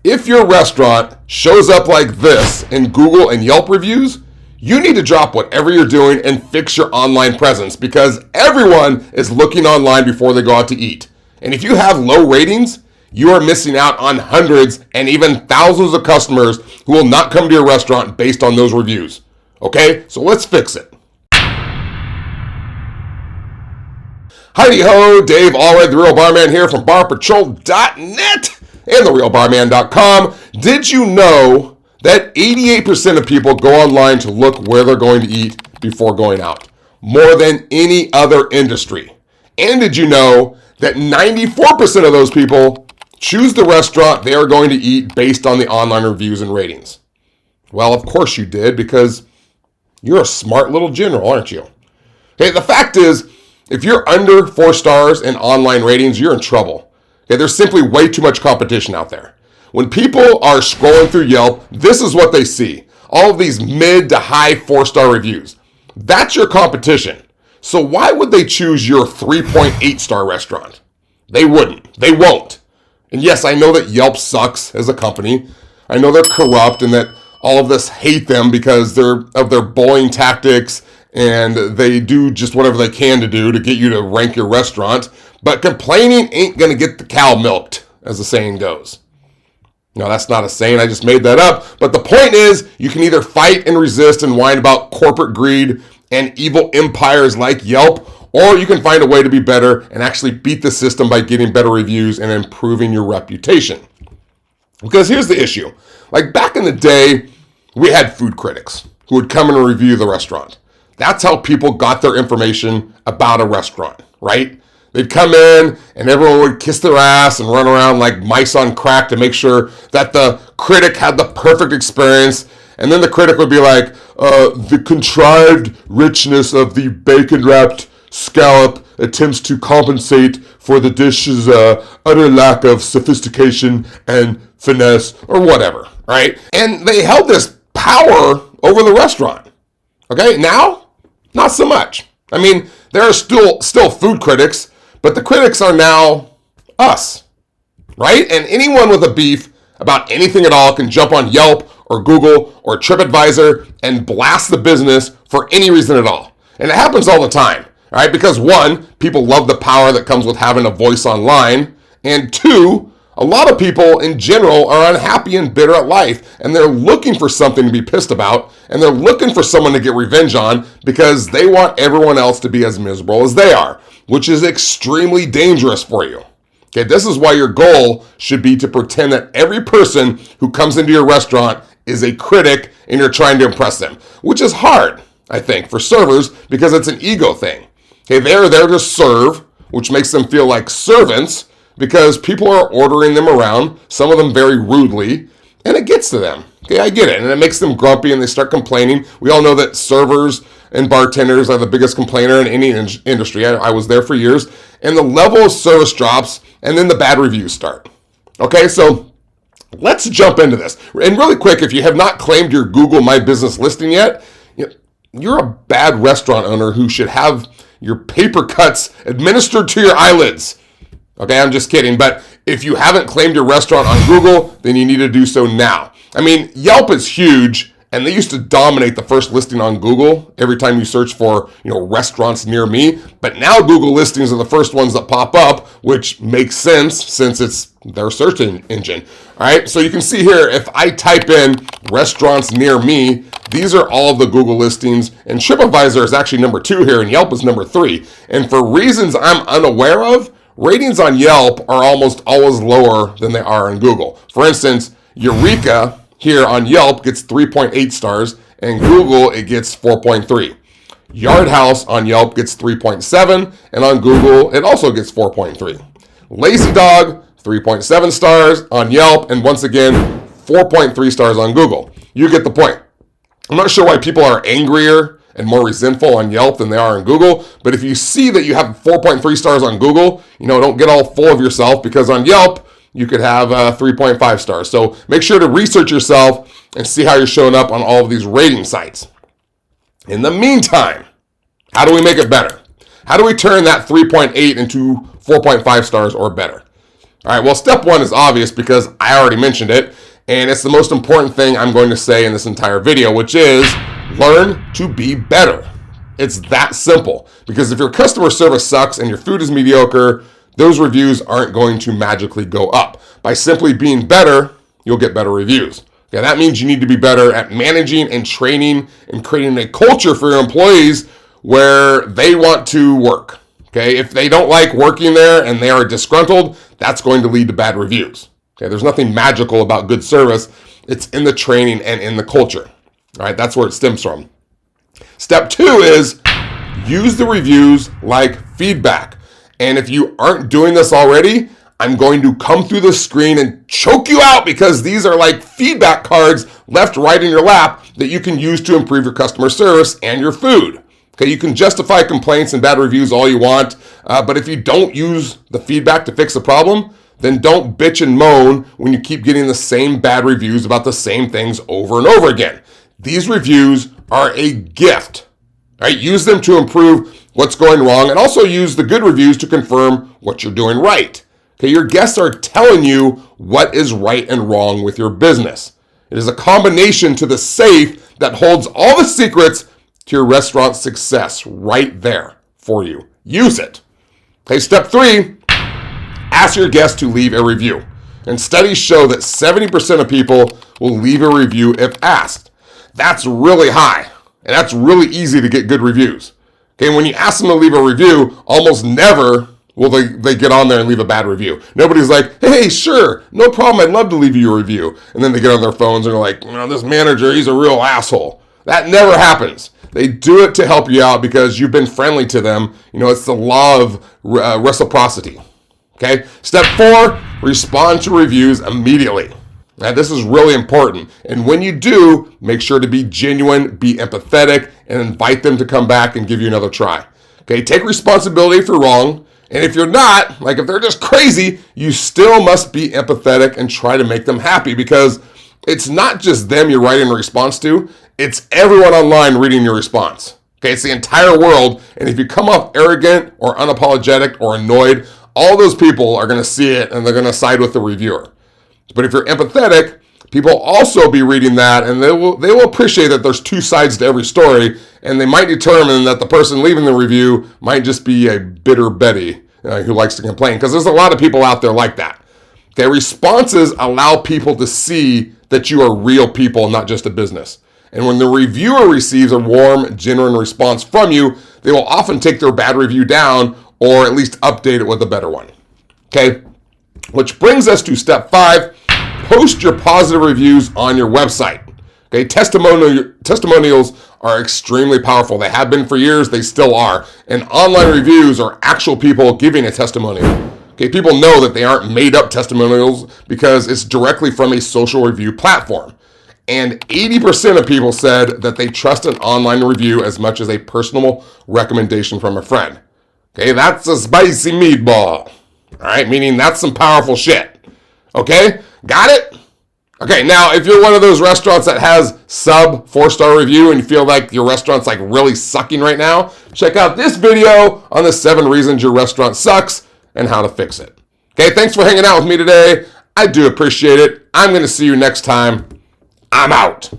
If your restaurant shows up like this in Google and Yelp reviews, you need to drop whatever you're doing and fix your online presence because everyone is looking online before they go out to eat. And if you have low ratings, you are missing out on hundreds and even thousands of customers who will not come to your restaurant based on those reviews. Okay, so let's fix it. Heidi ho, Dave Allred, the Real Barman here from barpatrol.net and therealbarman.com. Did you know that 88% of people go online to look where they're going to eat before going out? More than any other industry. And did you know that 94% of those people choose the restaurant they are going to eat based on the online reviews and ratings? Well, of course you did, because you're a smart little general, aren't you? Okay, the fact is, if you're under 4 stars in online ratings, you're in trouble. Okay, there's simply way too much competition out there. When people are scrolling through Yelp, this is what they see. All of these mid to high 4-star reviews. That's your competition. So why would they choose your 3.8-star restaurant? They wouldn't. They won't. And yes, I know that Yelp sucks as a company. I know they're corrupt and that all of us hate them because of their bullying tactics and they do just whatever they can to do to get you to rank your restaurant. But complaining ain't going to get the cow milked, as the saying goes. No, that's not a saying. I just made that up. But the point is, you can either fight and resist and whine about corporate greed and evil empires like Yelp, or you can find a way to be better and actually beat the system by getting better reviews and improving your reputation. Because here's the issue. Like back in the day, we had food critics who would come and review the restaurant. That's how people got their information about a restaurant, right? They'd come in and everyone would kiss their ass and run around like mice on crack to make sure that the critic had the perfect experience. And then the critic would be like, the contrived richness of the bacon-wrapped scallop attempts to compensate for the dish's utter lack of sophistication and finesse or whatever, right? And they held this power over the restaurant. Okay, now, not so much. I mean, there are still food critics, but the critics are now us, right? And anyone with a beef about anything at all can jump on Yelp or Google or TripAdvisor and blast the business for any reason at all. And it happens all the time, right? Because one, people love the power that comes with having a voice online. And two, a lot of people in general are unhappy and bitter at life, and they're looking for something to be pissed about, and they're looking for someone to get revenge on because they want everyone else to be as miserable as they are, which is extremely dangerous for you. Okay, this is why your goal should be to pretend that every person who comes into your restaurant is a critic and you're trying to impress them, which is hard, I think, for servers because it's an ego thing. Okay, they're there to serve, which makes them feel like servants because people are ordering them around, some of them very rudely, and it gets to them. Okay, I get it, and it makes them grumpy and they start complaining. We all know that servers and bartenders are the biggest complainer in any industry. I was there for years, and the level of service drops, and then the bad reviews start. Okay, so let's jump into this. And really quick, if you have not claimed your Google My Business listing yet, you're a bad restaurant owner who should have your paper cuts administered to your eyelids. Okay, I'm just kidding. But if you haven't claimed your restaurant on Google, then you need to do so now. I mean, Yelp is huge, and they used to dominate the first listing on Google every time you search for, restaurants near me. But now Google listings are the first ones that pop up, which makes sense since it's their search engine. All right, so you can see here, if I type in restaurants near me, these are all of the Google listings, and TripAdvisor is actually number 2 here, and Yelp is number 3. And for reasons I'm unaware of, ratings on Yelp are almost always lower than they are on Google. For instance, Eureka here on Yelp gets 3.8 stars, and Google it gets 4.3. Yard House on Yelp gets 3.7, and on Google it also gets 4.3. Lazy Dog, 3.7 stars on Yelp, and once again, 4.3 stars on Google. You get the point. I'm not sure why people are angrier and more resentful on Yelp than they are on Google, but if you see that you have 4.3 stars on Google, don't get all full of yourself, because on Yelp, you could have 3.5 stars. So make sure to research yourself and see how you're showing up on all of these rating sites. In the meantime, how do we make it better? How do we turn that 3.8 into 4.5 stars or better? All right, well, step one is obvious because I already mentioned it, and it's the most important thing I'm going to say in this entire video, which is learn to be better. It's that simple, because if your customer service sucks and your food is mediocre, those reviews aren't going to magically go up. By simply being better, you'll get better reviews. Okay, that means you need to be better at managing and training and creating a culture for your employees where they want to work. Okay, if they don't like working there and they are disgruntled, that's going to lead to bad reviews. Okay, there's nothing magical about good service. It's in the training and in the culture. All right, that's where it stems from. Step two is use the reviews like feedback. And if you aren't doing this already, I'm going to come through the screen and choke you out because these are like feedback cards left right in your lap that you can use to improve your customer service and your food. Okay, you can justify complaints and bad reviews all you want, but if you don't use the feedback to fix the problem, then don't bitch and moan when you keep getting the same bad reviews about the same things over and over again. These reviews are a gift. Right? Use them to improve what's going wrong and also use the good reviews to confirm what you're doing right. Okay, your guests are telling you what is right and wrong with your business. It is a combination to the safe that holds all the secrets to your restaurant's success right there for you. Use it. Okay, step three, ask your guests to leave a review. And studies show that 70% of people will leave a review if asked. That's really high, and that's really easy to get good reviews. Okay, when you ask them to leave a review, almost never will they get on there and leave a bad review. Nobody's like, hey, sure, no problem, I'd love to leave you a review. And then they get on their phones and they're like, this manager, he's a real asshole. That never happens. They do it to help you out because you've been friendly to them. It's the law of reciprocity. Okay. Step four, respond to reviews immediately. Now, this is really important. And when you do, make sure to be genuine, be empathetic, and invite them to come back and give you another try. Okay. Take responsibility if you're wrong. And if you're not, like if they're just crazy, you still must be empathetic and try to make them happy because it's not just them you're writing a response to. It's everyone online reading your response. Okay, it's the entire world. And if you come off arrogant or unapologetic or annoyed, all those people are going to see it and they're going to side with the reviewer. But if you're empathetic, people will also be reading that and they will appreciate that there's two sides to every story, and they might determine that the person leaving the review might just be a bitter Betty who likes to complain, because there's a lot of people out there like that. Okay, responses allow people to see that you are real people, not just a business. And when the reviewer receives a warm, genuine response from you, they will often take their bad review down or at least update it with a better one. Okay, which brings us to step five, post your positive reviews on your website. Okay, testimonials are extremely powerful. They have been for years, they still are. And online reviews are actual people giving a testimonial. Okay, people know that they aren't made up testimonials because it's directly from a social review platform. And 80% of people said that they trust an online review as much as a personal recommendation from a friend. Okay, that's a spicy meatball. All right, meaning that's some powerful shit. Okay, got it? Okay, now if you're one of those restaurants that has sub 4-star review and you feel like your restaurant's like really sucking right now, check out this video on the 7 reasons your restaurant sucks and how to fix it. Okay, thanks for hanging out with me today. I do appreciate it. I'm going to see you next time. I'm out.